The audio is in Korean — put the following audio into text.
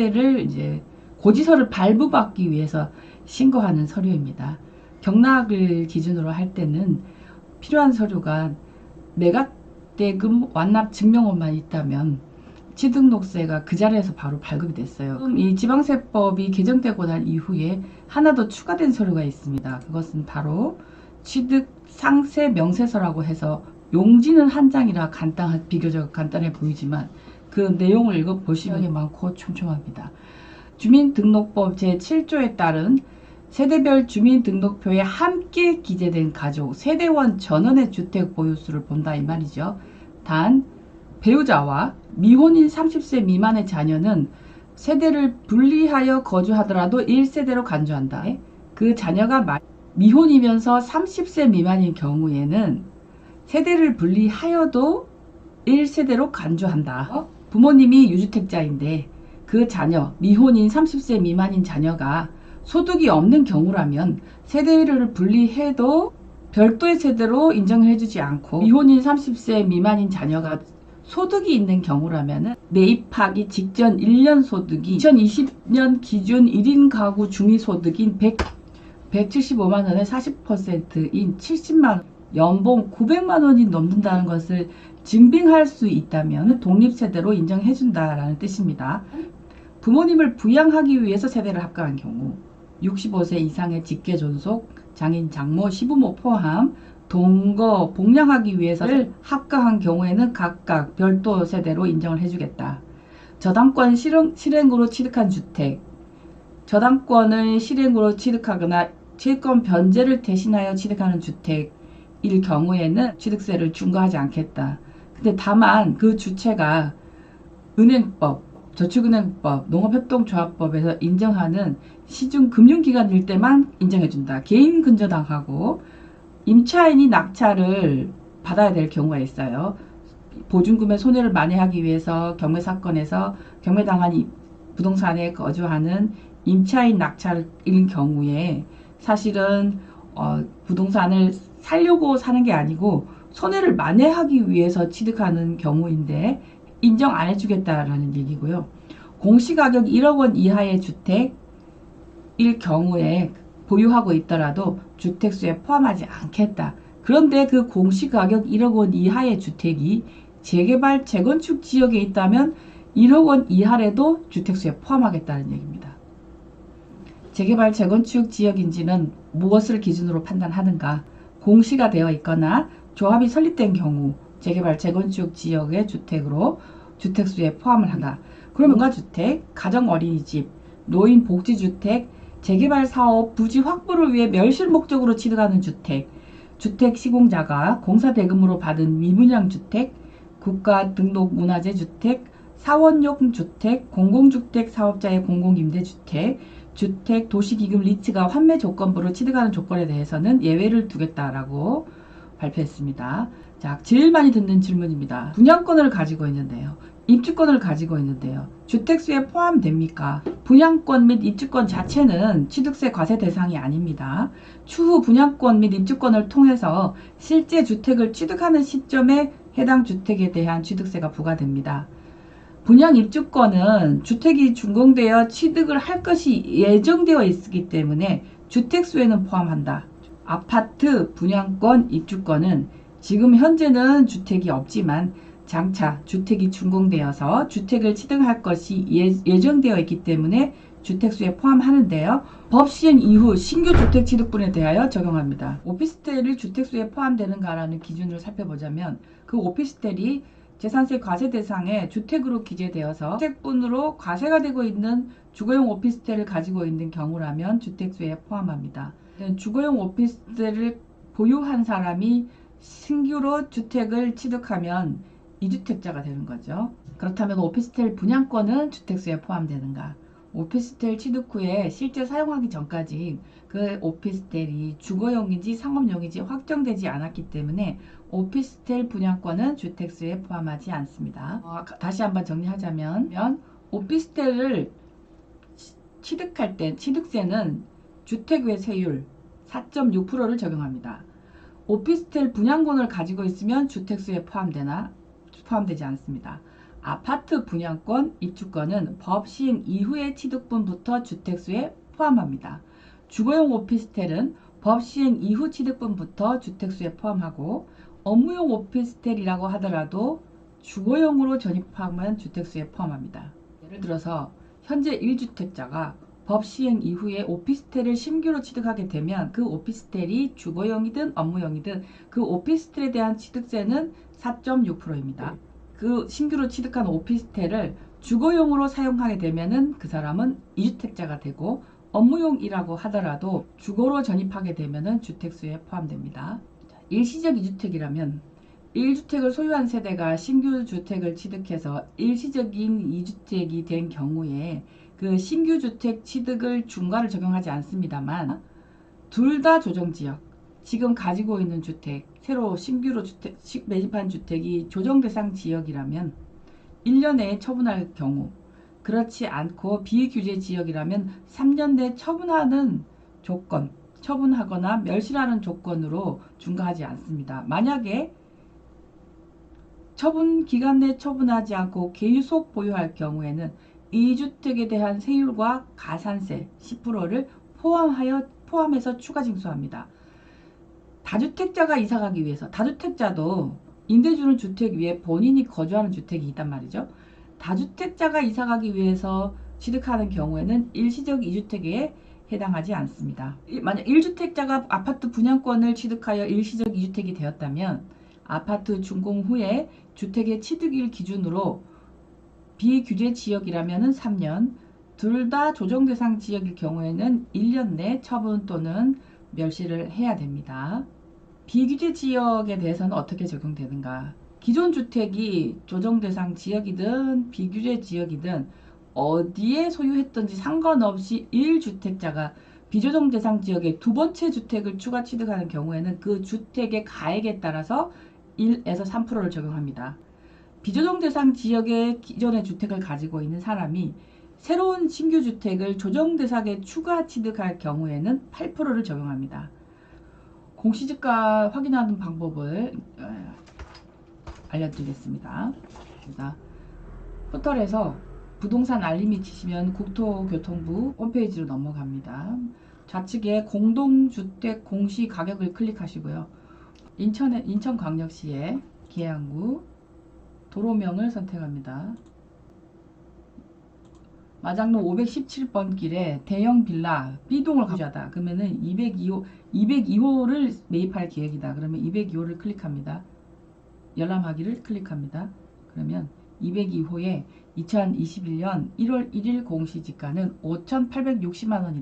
취득세를 이제 고지서를 발부받기 위해서 신고하는 서류입니다. 경락을 기준으로 할 때는 필요한 서류가 매각대금 완납 증명원만 있다면 취득록세가 그 자리에서 바로 발급이 됐어요. 이 지방세법이 개정되고 난 이후에 하나 더 추가된 서류가 있습니다. 그것은 바로 취득상세 명세서라고 해서 용지는 한 장이라 비교적 간단해 보이지만 그 내용을 읽어보시면 많고 촘촘합니다. 주민등록법 제7조에 따른 세대별 주민등록표에 함께 기재된 가족, 세대원 전원의 주택 보유수를 본다 이 말이죠. 단 배우자와 미혼인 30세 미만의 자녀는 세대를 분리하여 거주하더라도 1세대로 간주한다. 그 자녀가 미혼이면서 30세 미만인 경우에는 세대를 분리하여도 1세대로 간주한다. 부모님이 유주택자인데 그 자녀, 미혼인 30세 미만인 자녀가 소득이 없는 경우라면 세대를 분리해도 별도의 세대로 인정을 해주지 않고, 미혼인 30세 미만인 자녀가 소득이 있는 경우라면 매입하기 직전 1년 소득이 2020년 기준 1인 가구 중위소득인 175만원의 40%인 70만원, 연봉 900만원이 넘는다는 것을 증빙할 수 있다면 독립세대로 인정해준다라는 뜻입니다. 부모님을 부양하기 위해서 세대를 합각한 경우, 65세 이상의 직계존속, 장인, 장모, 시부모 포함 동거 복양하기 위해서를 합각한 경우에는 각각 별도 세대로 인정을 해주겠다. 저당권 실행으로 취득한 주택, 저당권을 실행으로 취득하거나 채권 변제를 대신하여 취득하는 주택일 경우에는 취득세를 중과하지 않겠다. 근데 다만 그 주체가 은행법, 저축은행법, 농업협동조합법에서 인정하는 시중금융기관일 때만 인정해준다. 개인근저당하고 임차인이 낙찰을 받아야 될 경우가 있어요. 보증금의 손해를 만회하기 위해서 경매사건에서 경매당한 부동산에 거주하는 임차인 낙찰인 경우에 사실은 부동산을 살려고 사는 게 아니고 손해를 만회하기 위해서 취득하는 경우인데 인정 안 해주겠다라는 얘기고요. 공시가격 1억 원 이하의 주택일 경우에 보유하고 있더라도 주택수에 포함하지 않겠다. 그런데 그 공시가격 1억 원 이하의 주택이 재개발, 재건축 지역에 있다면 1억 원 이하래도 주택수에 포함하겠다는 얘기입니다. 재개발, 재건축 지역인지는 무엇을 기준으로 판단하는가? 공시가 되어 있거나 조합이 설립된 경우 재개발, 재건축 지역의 주택으로 주택수에 포함을 한다. 그러면 농가주택, 가정어린이집, 노인복지주택, 재개발 사업 부지 확보를 위해 멸실 목적으로 취득하는 주택, 주택 시공자가 공사대금으로 받은 미분양주택, 국가등록문화재주택, 사원용 주택, 공공주택 사업자의 공공임대주택, 주택, 도시기금 리츠가 환매 조건부로 취득하는 조건에 대해서는 예외를 두겠다라고 발표했습니다. 자, 제일 많이 듣는 질문입니다. 분양권을 가지고 있는데요. 입주권을 가지고 있는데요. 주택수에 포함됩니까? 분양권 및 입주권 자체는 취득세 과세 대상이 아닙니다. 추후 분양권 및 입주권을 통해서 실제 주택을 취득하는 시점에 해당 주택에 대한 취득세가 부과됩니다. 분양 입주권은 주택이 준공되어 취득을 할 것이 예정되어 있기 때문에 주택수에는 포함한다. 아파트, 분양권, 입주권은 지금 현재는 주택이 없지만 장차 주택이 준공되어서 주택을 취득할 것이 예정되어 있기 때문에 주택수에 포함하는데요. 법 시행 이후 신규 주택 취득분에 대하여 적용합니다. 오피스텔이 주택수에 포함되는가라는 기준을 살펴보자면 그 오피스텔이 재산세 과세 대상에 주택으로 기재되어서 주택분으로 과세가 되고 있는 주거용 오피스텔을 가지고 있는 경우라면 주택수에 포함합니다. 주거용 오피스텔을 보유한 사람이 신규로 주택을 취득하면 2주택자가 되는 거죠. 그렇다면 오피스텔 분양권은 주택수에 포함되는가? 오피스텔 취득 후에 실제 사용하기 전까지 그 오피스텔이 주거용인지 상업용인지 확정되지 않았기 때문에 오피스텔 분양권은 주택수에 포함하지 않습니다. 다시 한번 정리하자면 오피스텔을 취득할 때 취득세는 주택외세율 4.6%를 적용합니다. 오피스텔 분양권을 가지고 있으면 주택수에 포함되지 않습니다. 아파트 분양권, 입주권은 법 시행 이후의 취득분부터 주택수에 포함합니다. 주거용 오피스텔은 법 시행 이후 취득분부터 주택수에 포함하고 업무용 오피스텔이라고 하더라도 주거용으로 전입하면 주택수에 포함합니다. 예를 들어서 현재 1주택자가 법 시행 이후에 오피스텔을 신규로 취득하게 되면 그 오피스텔이 주거용이든 업무용이든 그 오피스텔에 대한 취득세는 4.6%입니다. 그 신규로 취득한 오피스텔을 주거용으로 사용하게 되면은 그 사람은 2주택자가 되고 업무용이라고 하더라도 주거로 전입하게 되면은 주택수에 포함됩니다. 일시적 2주택이라면 1주택을 소유한 세대가 신규 주택을 취득해서 일시적인 2주택이 된 경우에 그 신규 주택 취득을 중과를 적용하지 않습니다만 둘 다 조정지역, 지금 가지고 있는 주택, 새로 신규로 매집한 주택이 조정대상 지역이라면 1년 내에 처분할 경우, 그렇지 않고 비규제 지역이라면 3년 내에 처분하는 조건, 처분하거나 멸실하는 조건으로 중과하지 않습니다. 만약에 처분 기간 내 처분하지 않고 계속 보유할 경우에는 2주택에 대한 세율과 가산세 10%를 포함해서 추가 징수합니다. 다주택자가 이사가기 위해서, 다주택자도 임대주는 주택 위에 본인이 거주하는 주택이 있단 말이죠. 다주택자가 이사가기 위해서 취득하는 경우에는 일시적 2주택에 해당하지 않습니다. 만약 1주택자가 아파트 분양권을 취득하여 일시적 2주택이 되었다면 아파트 준공 후에 주택의 취득일 기준으로 비규제 지역이라면 3년, 둘 다 조정대상 지역일 경우에는 1년 내 처분 또는 멸실을 해야 됩니다. 비규제 지역에 대해서는 어떻게 적용되는가? 기존 주택이 조정대상 지역이든 비규제 지역이든 어디에 소유했든지 상관없이 1주택자가 비조정대상 지역의 두 번째 주택을 추가 취득하는 경우에는 그 주택의 가액에 따라서 1에서 3%를 적용합니다. 비조정대상 지역의 기존의 주택을 가지고 있는 사람이 새로운 신규 주택을 조정대상에 추가 취득할 경우에는 8%를 적용합니다. 공시지가 확인하는 방법을 알려드리겠습니다. 포털에서 부동산 알림이 치시면 국토교통부 홈페이지로 넘어갑니다. 좌측에 공동주택 공시가격을 클릭하시고요. 인천광역시의 계양구 도로명을 선택합니다. 마장로 517번 길에 대형 빌라 B동을 가주하다. 그러면은 202호를 매입할 계획이다. 그러면 202호를 클릭합니다. 열람하기를 클릭합니다. 그러면 202호에 2021년 1월 1일 공시지가는 5,860만 원이다.